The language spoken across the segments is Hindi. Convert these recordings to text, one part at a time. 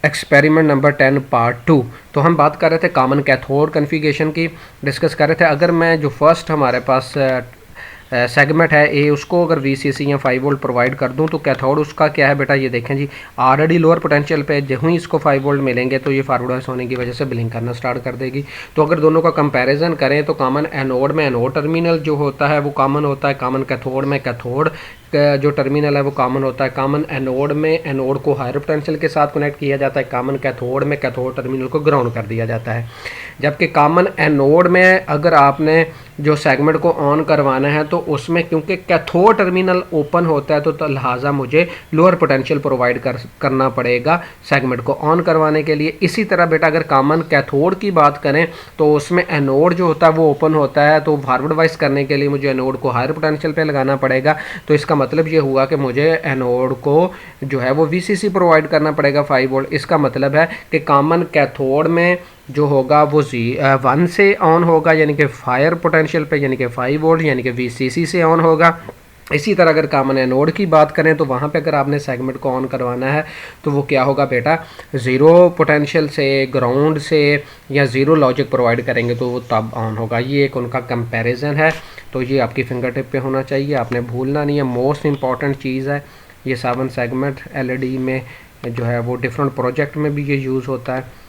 Experiment number 10 part 2। तो हम बात कर रहे थे कॉमन कैथोड कन्फिगरेशन की, डिस्कस कर रहे थे। अगर मैं जो फर्स्ट हमारे पास सेगमेंट है ए, उसको अगर वीसीसी या 5 वोल्ट प्रोवाइड कर दूं तो कैथोड उसका क्या है बेटा, ये देखें जी, ऑलरेडी लोअर पोटेंशियल पे जो ही इसको 5 वोल्ट मिलेंगे तो ये फॉरवर्ड बायस होने की वजह से ब्लिंक करना स्टार्ट कर देगी। तो अगर दोनों का कंपैरिजन करें तो कॉमन एनोड में एनोड टर्मिनल जो होता है वो कॉमन होता है, कॉमन कैथोड में कैथोड जो टर्मिनल है वो कॉमन होता है। कॉमन एनोड में एनोड को हायर पोटेंशियल के साथ कनेक्ट किया जाता है, कॉमन कैथोड में कैथोड टर्मिनल को ग्राउंड कर दिया जाता है। जबकि कॉमन एनोड में अगर आपने जो सेगमेंट को ऑन करवाना है तो उसमें क्योंकि कैथोड टर्मिनल ओपन होता है तो लिहाजा मुझे लोअर पोटेंशियल प्रोवाइड करना पड़ेगा सेगमेंट को ऑन करवाने के लिए। इसी तरह बेटा अगर कॉमन कैथोड की बात करें तो उसमें एनोड जो होता है वो ओपन होता है, तो फॉरवर्ड वाइज करने के लिए मुझे एनोड को हायर पोटेंशियल पे लगाना पड़ेगा। तो इसका मतलब ये हुआ कि मुझे एनोड को जो है वो वीसीसी प्रोवाइड करना पड़ेगा 5 वोल्ट। इसका मतलब है कि कॉमन कैथोड में जो होगा वो 1 से ऑन होगा यानी कि फायर पोटेंशियल पे, यानी कि 5 वोल्ट यानी कि वीसीसी से ऑन होगा। इसी तरह अगर कॉमन एनोड की बात करें तो वहाँ पे अगर आपने सेगमेंट को ऑन करवाना है तो वो क्या होगा बेटा, 0 पोटेंशियल से, ग्राउंड से या 0 लॉजिक प्रोवाइड करेंगे तो वो तब ऑन होगा। ये एक उनका कंपैरिजन है, तो ये आपकी फिंगर टिप पे होना चाहिए, आपने भूलना नहीं है। मोस्ट इंपॉर्टेंट चीज़ है ये 7 सेगमेंट एलईडी में जो है वो डिफरेंट प्रोजेक्ट में भी ये यूज़ होता है।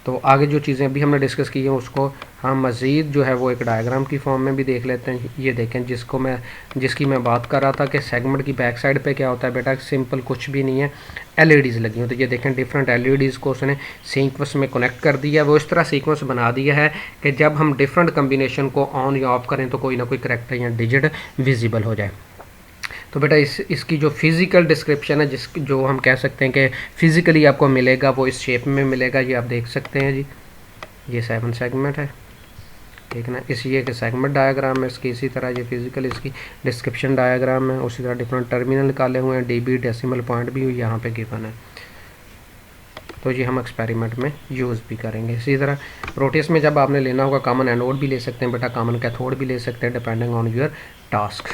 तो आगे जो चीज़ें अभी हमने डिस्कस की हैं उसको हम मज़ीद जो है वो एक डायग्राम की फॉर्म में भी देख लेते हैं। ये देखें जिसकी मैं बात कर रहा था कि सेगमेंट की बैक साइड पे क्या होता है बेटा, सिंपल कुछ भी नहीं है, एलईडीज़ लगी होती है। ये देखें डिफरेंट एलईडीज़ को उसने सीक्वेंस में कनेक्ट कर दिया है, वो इस तरह सीक्वेंस बना दिया है कि जब हम डिफरेंट कम्बिनेशन को ऑन या ऑफ करें तो कोई ना कोई करैक्टर या डिजिट विजिबल हो जाए। तो बेटा इसकी जो फिज़िकल डिस्क्रिप्शन है, जो हम कह सकते हैं कि फ़िज़िकली आपको मिलेगा वो इस शेप में मिलेगा। ये आप देख सकते हैं जी, ये 7 सेगमेंट है, ठीक ना। ये एक सेगमेंट डायग्राम है इसकी। इसी तरह ये फिज़िकल इसकी डिस्क्रिप्शन डायग्राम है। उसी तरह डिफरेंट टर्मिनल निकाले हुए हैं, डीबी डेसिमल पॉइंट भी यहाँ पे गिवन है। तो ये हम एक्सपेरिमेंट में यूज़ भी करेंगे। इसी तरह प्रोटेस में जब आपने लेना होगा कॉमन एनोड भी ले सकते हैं बेटा, कॉमन कैथोड भी ले सकते हैं, डिपेंडिंग ऑन योर टास्क।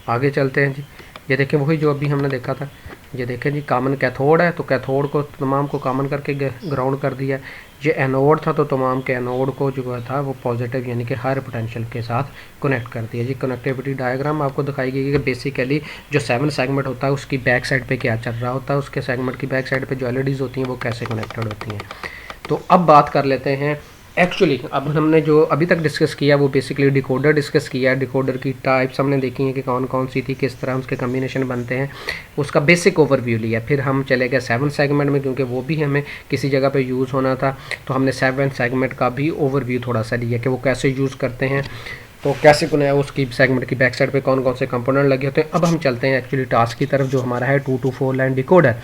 आगे चलते हैं जी। ये देखें वही जो अभी हमने देखा था, ये देखें जी कॉमन कैथोड है तो कैथोड को तमाम को कॉमन करके ग्राउंड कर दिया। ये एनोड था तो तमाम के एनोड को जो था वो पॉजिटिव यानी कि हायर पोटेंशियल के साथ कनेक्ट कर दिया जी। कनेक्टिविटी डायग्राम आपको दिखाई गई कि बेसिकली जो 7 सेगमेंट होता है उसकी बैक साइड पे क्या चल रहा होता है, उसके सेगमेंट की बैक साइड पे जो एलईडीज़ होती हैं वो कैसे कनेक्टेड होती हैं। तो अब बात कर लेते हैं एक्चुअली, अब हमने जो अभी तक डिस्कस किया वो बेसिकली डिकोडर डिस्कस किया है। डिकोडर की टाइप्स हमने देखी हैं कि कौन कौन सी थी, किस तरह उसके कम्बिनेशन बनते हैं, उसका बेसिक ओवरव्यू लिया। फिर हम चले गए 7 सेगमेंट में, क्योंकि वो भी हमें किसी जगह पे यूज़ होना था, तो हमने 7 सेगमेंट का भी ओवरव्यू थोड़ा सा लिया कि वो कैसे यूज़ करते हैं, तो कैसे बनाया, उसकी सेगमेंट की बैक साइड पे कौन कौन से कंपोनेंट लगे होते हैं। अब हम चलते हैं एक्चुअली टास्क की तरफ, जो हमारा है 2 to 4 लाइन डिकोडर।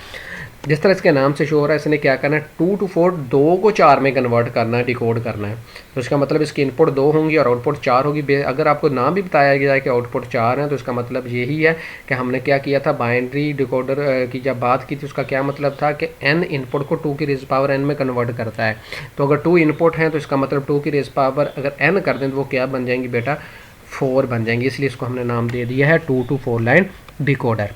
जिस तरह इसके नाम से शो हो रहा है, इसने क्या करना है, 2 to 4 2 को 4 में कन्वर्ट करना है, डिकोड करना है। तो इसका मतलब इसकी इनपुट 2 होंगी और आउटपुट 4 होगी। अगर आपको नाम भी बताया गया है कि आउटपुट 4 है तो इसका मतलब यही है कि हमने क्या किया था, बाइनरी डिकोडर की जब बात की थी उसका क्या मतलब था कि n इनपुट को 2 की रेज़ पावर n में कन्वर्ट करता है। तो अगर 2 इनपुट हैं तो इसका मतलब 2 की रेज़ पावर अगर n कर दें तो वो क्या बन जाएंगी बेटा, 4 बन जाएंगी। इसलिए इसको हमने नाम दे दिया है 2 to 4 लाइन डिकोडर।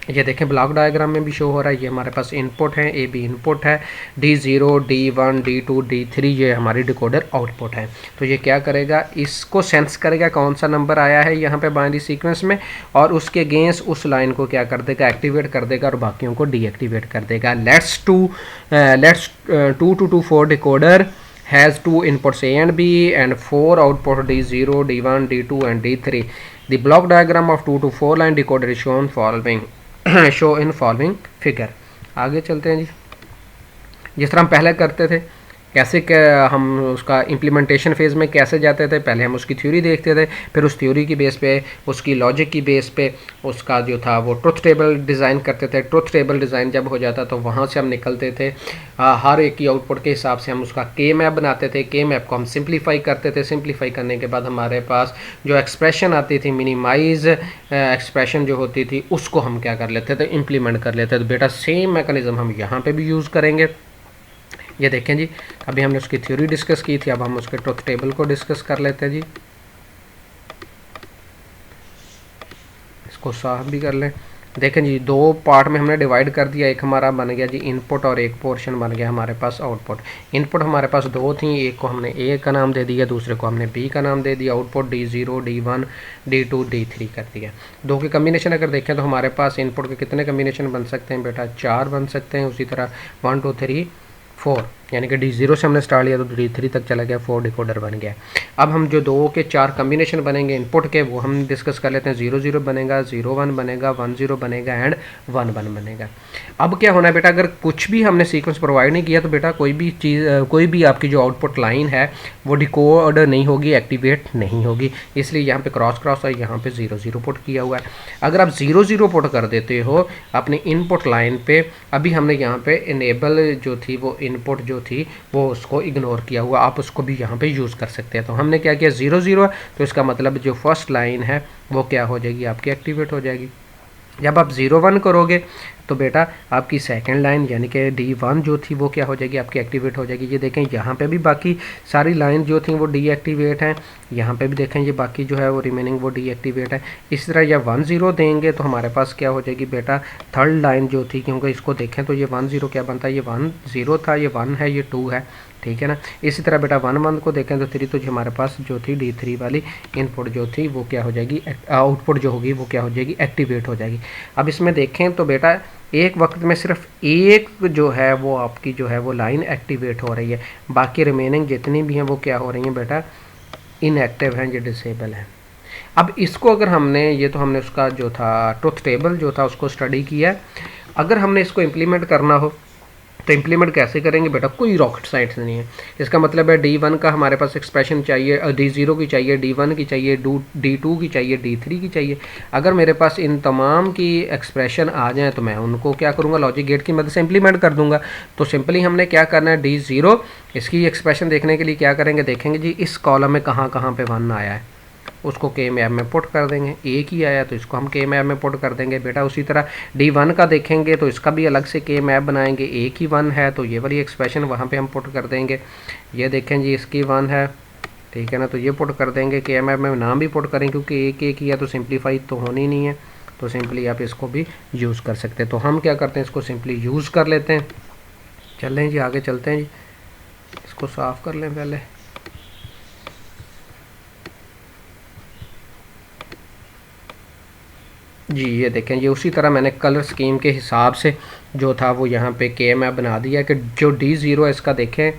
ये देखें ब्लॉक डायग्राम में भी शो हो रहा है, ये हमारे पास इनपुट है, ए बी इनपुट है, D0 D1 D2 D3 ये हमारी डिकोडर आउटपुट है। तो ये क्या करेगा, इसको सेंस करेगा कौन सा नंबर आया है यहाँ पे बाइनरी सीक्वेंस में, और उसके अगेंस्ट उस लाइन को क्या कर देगा, एक्टिवेट कर देगा और बाकियों को डीएक्टिवेट कर देगा। Let's 2 to 4 decoder has 2 inputs A and B and 4 outputs D0 D1 D2 and D3. The block diagram of 2 to 4 line decoder is shown following show in following figure. आगे चलते हैं जी। जिस तरह हम पहले करते थे, कैसे हम उसका इम्प्लीमेंटेशन फेज़ में कैसे जाते थे, पहले हम उसकी थ्योरी देखते थे, फिर उस थ्योरी की बेस पे, उसकी लॉजिक की बेस पे उसका जो था वो ट्रुथ टेबल डिज़ाइन करते थे। ट्रुथ टेबल डिज़ाइन जब हो जाता तो वहाँ से हम निकलते थे, हर एक की आउटपुट के हिसाब से हम उसका के मैप बनाते थे। के मैप को हम सिंप्लीफाई करते थे। सिंप्लीफाई करने के बाद हमारे पास जो एक्सप्रेशन आती थी, मिनिमाइज एक्सप्रेशन जो होती थी, उसको हम क्या कर लेते थे, इम्प्लीमेंट कर लेते थे। तो बेटा सेम मैकेनिज़्म हम यहाँ पर भी यूज़ करेंगे। ये देखें जी, अभी हमने उसकी थ्योरी डिस्कस की थी, अब हम उसके ट्रुथ टेबल को डिस्कस कर लेते हैं जी। इसको साफ भी कर लें। देखें जी, दो पार्ट में हमने डिवाइड कर दिया। एक हमारा बन गया जी इनपुट और एक पोर्शन बन गया हमारे पास आउटपुट। इनपुट हमारे पास दो थी, एक को हमने ए का नाम दे दिया, दूसरे को हमने बी का नाम दे दिया। Output D0 D1 D2 D3 कर दिया। दो के कम्बिनेशन अगर देखें तो हमारे पास इनपुट के कितने कम्बिनेशन बन सकते हैं बेटा? 4 बन सकते हैं। उसी तरह 1 2 3 4, यानी कि D0 से हमने स्टार्ट लिया तो D3 तक चला गया, 4 डिकोडर बन गया। अब हम जो दो के 4 कम्बिनेशन बनेंगे इनपुट के वो हम डिस्कस कर लेते हैं। 0 0 बनेगा, 0 1 बनेगा, 1 0 बनेगा एंड 1 1 बनेगा। अब क्या होना है बेटा, अगर कुछ भी हमने सीक्वेंस प्रोवाइड नहीं किया तो बेटा कोई भी चीज़, कोई भी आपकी जो आउटपुट लाइन है वो डिकोड नहीं होगी, एक्टिवेट नहीं होगी। इसलिए यहाँ पे क्रॉस क्रॉस और यहाँ पे 0 0 पुट किया हुआ है। अगर आप 0 0 पुट कर देते हो अपनी इनपुट लाइन पे, अभी हमने यहाँ पे इनेबल जो थी वो इनपुट जो थी वो उसको इग्नोर किया हुआ, आप उसको भी यहाँ पे यूज़ कर सकते हैं। तो हमने क्या किया, 0 0 है तो इसका मतलब जो फर्स्ट लाइन है वो क्या हो जाएगी, आपकी एक्टिवेट हो जाएगी। जब आप 0 1 करोगे तो बेटा आपकी सेकंड लाइन यानी कि D1 जो थी वो क्या हो जाएगी, आपकी एक्टिवेट हो जाएगी। ये देखें यहाँ पे भी बाकी सारी लाइन जो थी वो डीएक्टिवेट हैं, यहाँ पे भी देखें ये बाकी जो है वो रिमेनिंग वो डीएक्टिवेट है। इस तरह या 1 0 देंगे तो हमारे पास क्या हो जाएगी बेटा, थर्ड लाइन जो थी, क्योंकि इसको देखें तो ये 1 0 क्या बनता है, ये 1 0 था, ये 1 है, ये 2 है, ठीक है ना। इसी तरह बेटा 1 1 को देखें तो 3, तो जो हमारे पास जो थी D3 वाली इनपुट जो थी वो क्या हो जाएगी, आउटपुट जो होगी वो क्या हो जाएगी, एक्टिवेट हो जाएगी। अब इसमें देखें तो बेटा एक वक्त में सिर्फ एक जो है वो आपकी जो है वो लाइन एक्टिवेट हो रही है, बाकी रिमेनिंग जितनी भी हैं वो क्या हो रही हैं बेटा, इनएक्टिव हैं, ये डिसेबल हैं। अब इसको अगर हमने, ये तो हमने उसका जो था ट्रुथ टेबल जो था उसको स्टडी किया है, अगर हमने इसको इम्प्लीमेंट करना हो तो इम्प्लीमेंट कैसे करेंगे बेटा, कोई रॉकेट साइंस नहीं है। इसका मतलब है D1 का हमारे पास एक्सप्रेशन चाहिए, D0 की चाहिए, D1 की चाहिए, D2 की चाहिए, D3 की चाहिए। अगर मेरे पास इन तमाम की एक्सप्रेशन आ जाए तो मैं उनको क्या करूँगा, लॉजिक गेट की मदद से इम्प्लीमेंट कर दूंगा। तो सिंपली हमने क्या करना है, D0 इसकी एक्सप्रेशन देखने के लिए क्या करेंगे, देखेंगे जी इस कॉलम में कहाँ कहाँ पे 1 आया है, उसको के मैप में पुट कर देंगे। एक ही आया तो इसको हम के मैप में पुट कर देंगे बेटा। उसी तरह D1 का देखेंगे तो इसका भी अलग से के मैप बनाएंगे, एक ही 1 है तो ये वाली एक्सप्रेशन वहाँ पे हम पुट कर देंगे। ये देखें जी इसकी 1 है, ठीक है ना, तो ये पुट कर देंगे। के मैप में नाम भी पुट करें क्योंकि एक ही है तो सिंप्लीफाई तो होनी नहीं है, तो सिंपली आप इसको भी यूज़ कर सकते हैं। तो हम क्या करते हैं, इसको सिंपली यूज़ कर लेते हैं। चलें जी आगे चलते हैं जी, इसको साफ़ कर लें पहले। जी ये देखें, ये उसी तरह मैंने कलर स्कीम के हिसाब से जो था वो यहाँ पे के मैप बना दिया कि जो D0 है इसका देखें,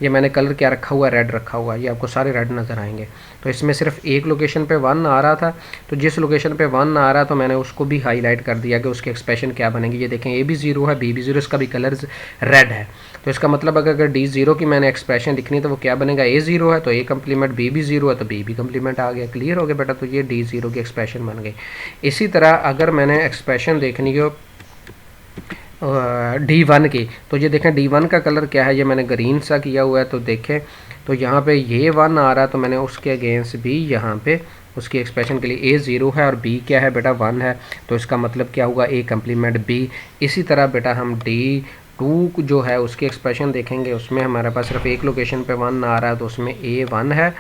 ये मैंने कलर क्या रखा हुआ है, रेड रखा हुआ है, ये आपको सारे रेड नज़र आएंगे। तो इसमें सिर्फ एक लोकेशन पे 1 आ रहा था, तो जिस लोकेशन पे 1 आ रहा तो मैंने उसको भी हाईलाइट कर दिया कि उसके एक्सप्रेशन क्या बनेगी। ये देखें A भी 0 है, B भी 0, इसका भी कलर रेड है। तो इसका मतलब अगर D0 की मैंने एक्सप्रेशन लिखनी तो वो क्या बनेगा, A 0 है तो A कम्प्लीमेंट, B भी 0 है तो B भी कम्प्लीमेंट आ गया। क्लियर हो गया बेटा, तो ये D0 की एक्सप्रेशन बन गई। इसी तरह अगर मैंने एक्सप्रेशन देखनी हो D1 की, तो ये देखें D1 का कलर क्या है, ये मैंने ग्रीन सा किया हुआ है। तो देखें तो यहाँ पे ये 1 आ रहा है तो मैंने उसके अगेंस्ट भी यहाँ पे उसकी एक्सप्रेशन के लिए A 0 है और B क्या है बेटा 1 है, तो इसका मतलब क्या होगा, A कम्प्लीमेंट B। इसी तरह बेटा हम D2 जो है उसकी एक्सप्रेशन देखेंगे, उसमें हमारे पास सिर्फ एक लोकेशन पे 1 आ रहा है तो उसमें A 1 है,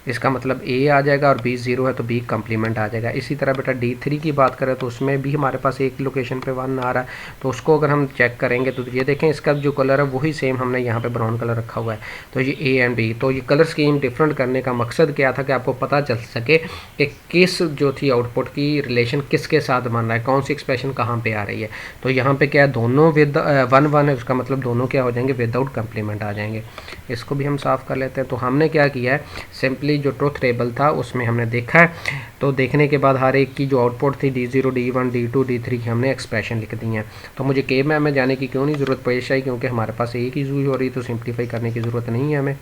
इसका मतलब A आ जाएगा, और B 0 है तो B कम्प्लीमेंट आ जाएगा। इसी तरह बेटा D3 की बात करें तो उसमें भी हमारे पास एक लोकेशन पे 1 आ रहा है, तो उसको अगर हम चेक करेंगे तो ये देखें इसका जो कलर है वही सेम हमने यहाँ पे ब्राउन कलर रखा हुआ है, तो ये A एंड B। तो ये कलर स्कीम डिफरेंट करने का मकसद क्या था कि आपको पता चल सके कि किस जो थी आउटपुट की रिलेशन किसके साथ बन रहा है, कौन सी एक्सप्रेशन कहाँ पर आ रही है। तो यहाँ पर क्या है, दोनों विद 1 1 है, उसका मतलब दोनों क्या हो जाएंगे, विदाउट कम्प्लीमेंट आ जाएंगे। इसको भी हम साफ़ कर लेते हैं। तो हमने क्या किया है, सिंपली जो ट्रुथ टेबल था उसमें हमने देखा है, तो देखने के बाद हर एक की जो आउटपुट थी D0 D1 D2 D3 की हमने एक्सप्रेशन लिख दी है। तो मुझे के मैप में जाने की क्यों नहीं ज़रूरत पेश आई, क्योंकि हमारे पास एक ही यूज़ हो रही, तो सिंप्लीफाई करने की ज़रूरत नहीं है हमें।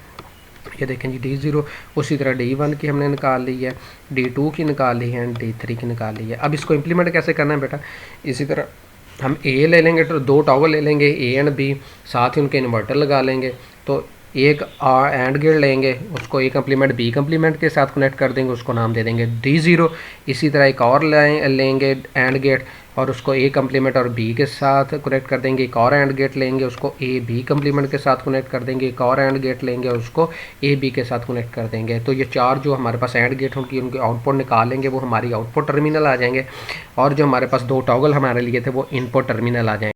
ये देखें जी D0, उसी तरह D1 की हमने निकाल ली है, D2 की निकाल ली है, D3 की निकाल ली है। अब इसको इम्प्लीमेंट कैसे करना है बेटा, इसी तरह हम A ले लेंगे, तो 2 टॉवर ले लेंगे A एंड B, साथ ही उनके इन्वर्टर लगा लेंगे। तो एक एंड गेट लेंगे, उसको ए कम्प्लीमेंट बी कम्प्लीमेंट के साथ कनेक्ट कर देंगे, उसको नाम दे देंगे D0। इसी तरह एक और लेंगे एंड गेट और उसको ए कम्प्लीमेंट और बी के साथ कनेक्ट कर देंगे। एक और एंड गेट लेंगे, उसको ए बी कम्प्लीमेंट के साथ कनेक्ट कर देंगे। एक और एंड गेट लेंगे, उसको ए बी के साथ कनेक्ट कर देंगे। तो ये चार जो हमारे पास एंड गेट होंगे उनके आउटपुट निकालेंगे, वो हमारी आउटपुट टर्मिनल आ जाएंगे। और जो हमारे पास दो टॉगल हमारे लिए थे वो इनपुट टर्मिनल आ जाएंगे।